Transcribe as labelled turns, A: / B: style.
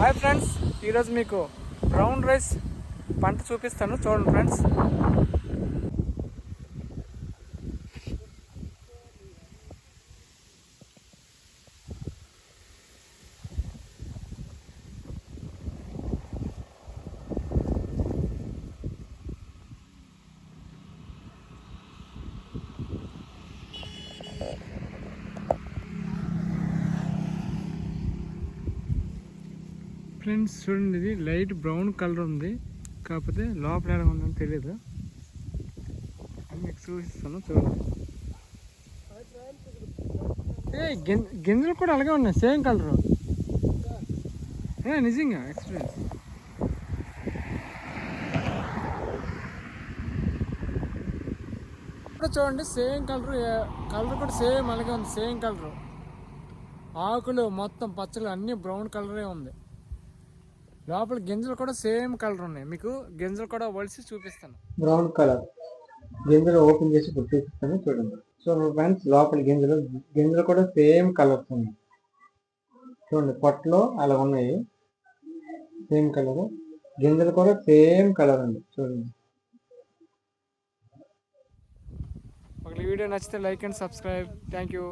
A: Hi friends, ఈరోజు మీకు brown rice పంట చూపిస్తాను, చూడండి ఫ్రెండ్స్. ఫ్రెండ్స్ చూడండి, ఇది లైట్ బ్రౌన్ కలర్ ఉంది, కాకపోతే లోపల ఎలా ఉందని తెలియదు. మీకు చూపిస్తాను, చూడండి. గింజలు కూడా అలాగే ఉన్నాయి, సేమ్ కలరు. నిజంగా ఎక్స్పీరియన్స్. చూడండి, సేమ్ కలర్ కూడా సేమ్ అలాగే ఉంది, సేమ్ కలరు. ఆకులు మొత్తం పచ్చలు అన్నీ బ్రౌన్ కలరే ఉంది. లోపల గింజలు కూడా సేమ్ కలర్ ఉన్నాయి. మీకు గింజలు కూడా వలిసి చూపిస్తాను.
B: బ్రౌన్ కలర్ గింజలు ఓపెన్ చేసి ఇప్పుడు చూపిస్తాను, చూడండి. సో ఫ్రెండ్స్, లోపల గింజలు కూడా సేమ్ కలర్స్ ఉన్నాయి. చూడండి, పొట్టలో అలా ఉన్నాయి, సేమ్ కలర్. గింజలు కూడా సేమ్ కలర్ ఉంది, చూడండి.
A: ఒక వీడియో నచ్చితే like and subscribe. Thank you.